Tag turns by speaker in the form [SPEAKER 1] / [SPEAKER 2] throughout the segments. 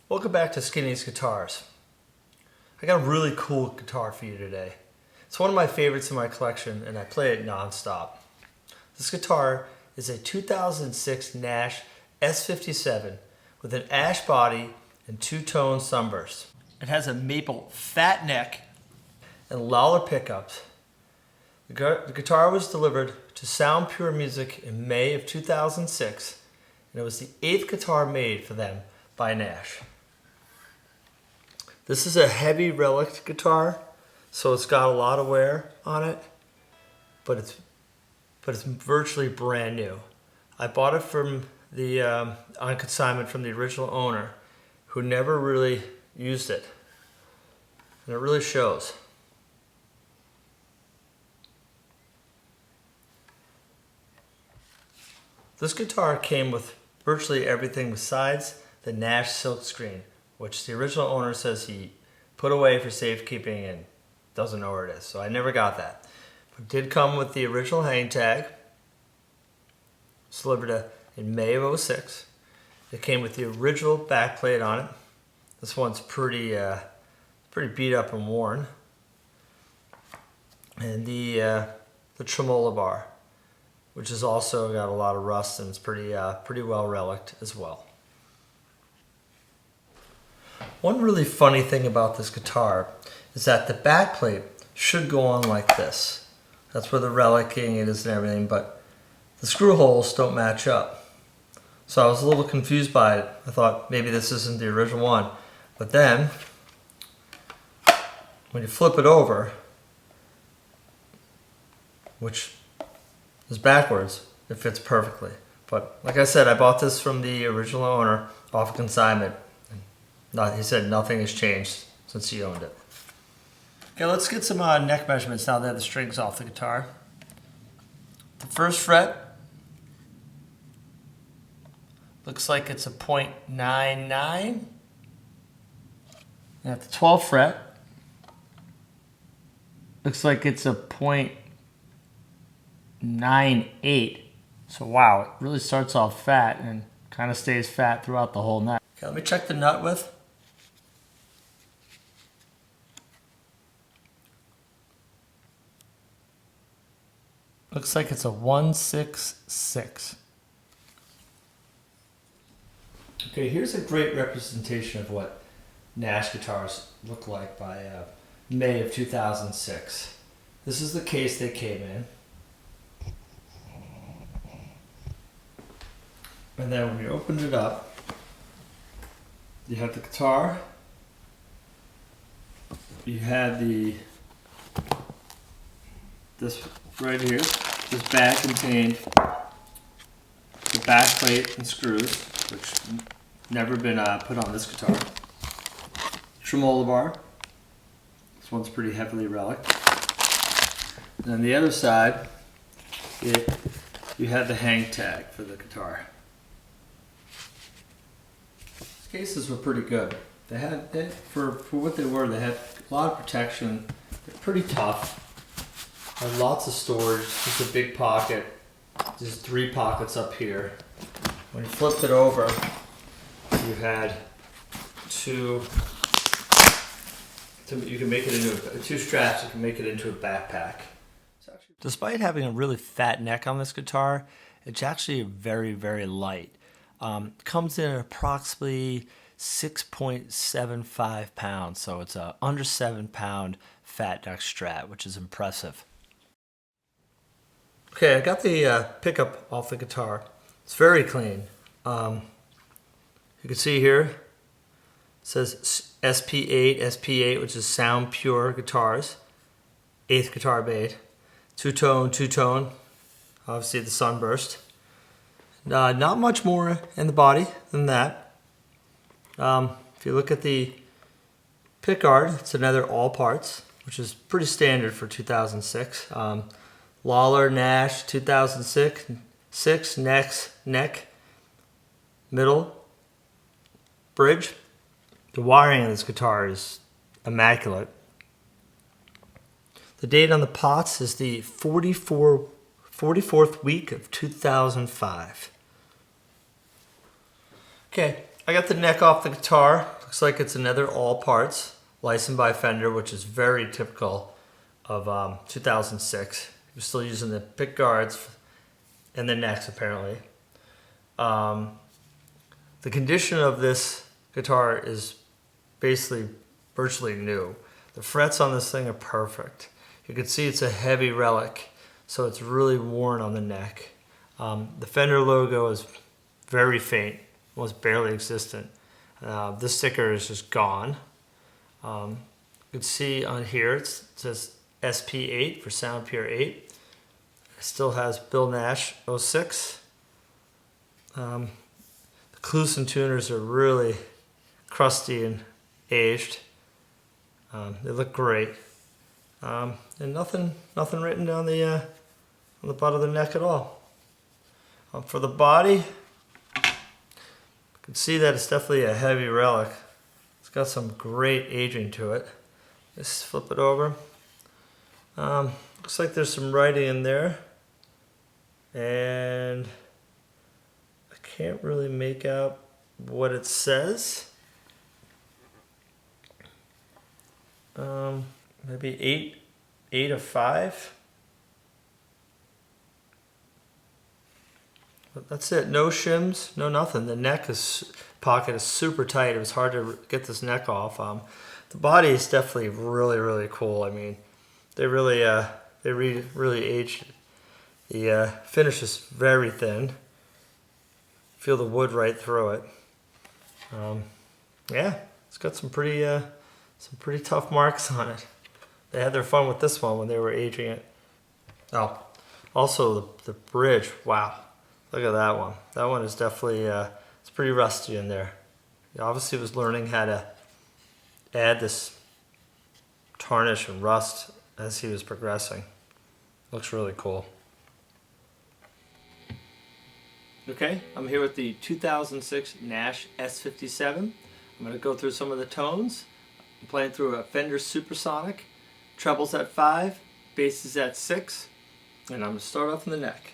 [SPEAKER 1] Welcome back to Skinny's Guitars. I got a really cool guitar for you today. It's one of my favorites in my collection and I play it non-stop. This guitar is a 2006 Nash S-57 with an ash body and two-tone Sunburst. It has a maple fat neck and Lawler pickups. The guitar was delivered to Sound Pure Music in May of 2006 and it was the 8th guitar made for them by Nash. This is a heavy relic guitar, so it's got a lot of wear on it, but it's virtually brand new. I bought it from the on consignment from the original owner, who never really used it, and it really shows. This guitar came with virtually everything besides the Nash silkscreen, which the original owner says he put away for safekeeping and doesn't know where it is. So I never got that. But it did come with the original hang tag. It's delivered in May of 2006. It came with the original backplate on it. This one's pretty beat up and worn. And the tremolo bar, which has also got a lot of rust and it's pretty well reliced as well. One really funny thing about this guitar is that the backplate should go on like this. That's where the relicing is and everything, but the screw holes don't match up. So I was a little confused by it. I thought maybe this isn't the original one. But then, when you flip it over, which is backwards, it fits perfectly. But like I said, I bought this from the original owner off a consignment. He said nothing has changed since he owned it. Okay, let's get some neck measurements now that the strings off the guitar. The first fret looks like it's a .99. And at the 12th fret, looks like it's a .98. So wow, it really starts off fat and kind of stays fat throughout the whole neck. Okay, let me check the nut width. Looks like it's a 166. Okay, here's a great representation of what Nash guitars look like by May of 2006. This is the case they came in. And then when you opened it up, you have the guitar, you had this right here, this bag contained the back plate and screws, which never been put on this guitar. Tremolo bar, this one's pretty heavily reliced. And on the other side, you had the hang tag for the guitar. These cases were pretty good. For what they were, they had a lot of protection. They're pretty tough. Had lots of storage. Just a big pocket. There's 3 pockets up here. When you flipped it over, you had two straps. You can make it into a backpack. Despite having a really fat neck on this guitar, it's actually very, very light. Comes in at approximately 6.75 pounds, so it's a under 7 pound fat neck Strat, which is impressive. Okay, I got the pickup off the guitar. It's very clean. You can see here it says SP8, which is Sound Pure Guitars, 8th guitar made. Two-tone, obviously the Sunburst. Not much more in the body than that. If you look at the pickguard, it's another all parts, which is pretty standard for 2006. Lawler Nash 2006 neck, middle, bridge. The wiring of this guitar is immaculate. The date on the pots is the 44th week of 2005. Okay, I got the neck off the guitar. Looks like it's another all parts, licensed by Fender, which is very typical of 2006. We're still using the pick guards and the necks apparently. The condition of this guitar is basically virtually new. The frets on this thing are perfect. You can see it's a heavy relic, so it's really worn on the neck. The Fender logo is very faint, almost barely existent. This sticker is just gone. You can see on here it says SP8 for Sound Pure 8. It still has Bill Nash 06. The Clues and tuners are really crusty and aged. They look great. And nothing written down on the butt of the neck at all. For the body, you can see that it's definitely a heavy relic. It's got some great aging to it. Let's flip it over. Looks like there's some writing in there, and I can't really make out what it says. Maybe 8 of 5. But that's it. No shims, no nothing. The pocket is super tight. It was hard to get this neck off. The body is definitely really cool. I mean, they really aged it. The finish is very thin. Feel the wood right through it. Yeah, it's got some pretty tough marks on it. They had their fun with this one when they were aging it. Oh, also the bridge. Wow, look at that one. That one is definitely it's pretty rusty in there. He obviously was learning how to add this tarnish and rust as he was progressing. Looks really cool. Okay, I'm here with the 2006 Nash S-57. I'm going to go through some of the tones. I'm playing through a Fender Supersonic, trebles at 5, basses at 6, and I'm going to start off in the neck.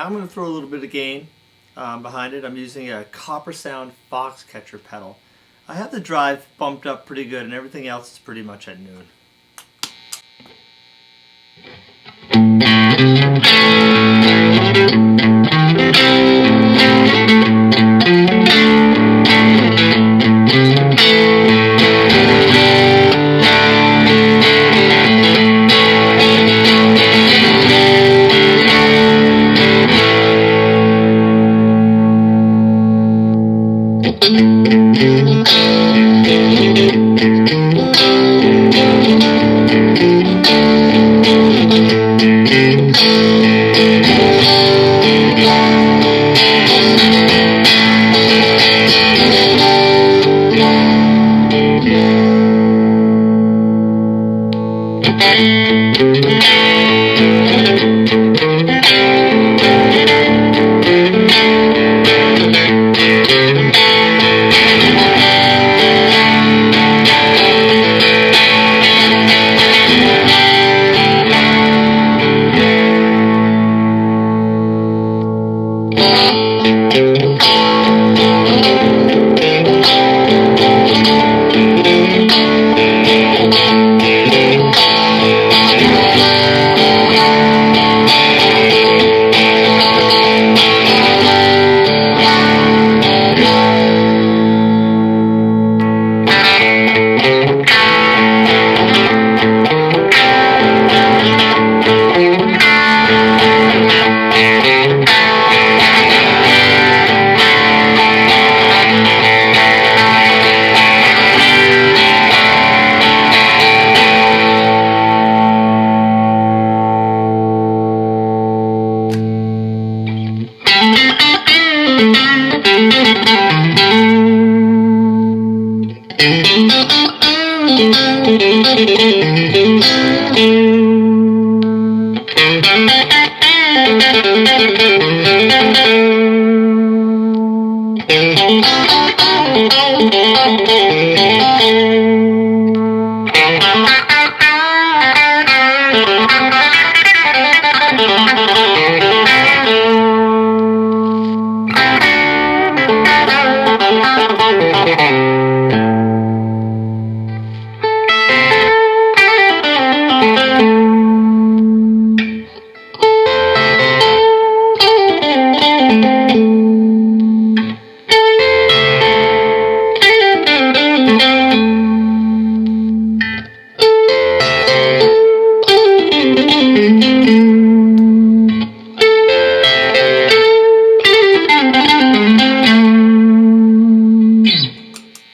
[SPEAKER 1] now I'm going to throw a little bit of gain behind it. I'm using a Copper Sound Foxcatcher pedal. I have the drive bumped up pretty good, and everything else is pretty much at noon.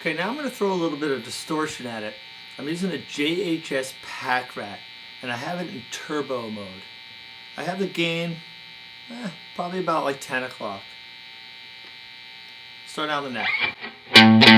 [SPEAKER 1] Okay, now I'm going to throw a little bit of distortion at it. I'm using a JHS Pack Rat, and I have it in turbo mode. I have the gain probably about like 10 o'clock. Start down the neck.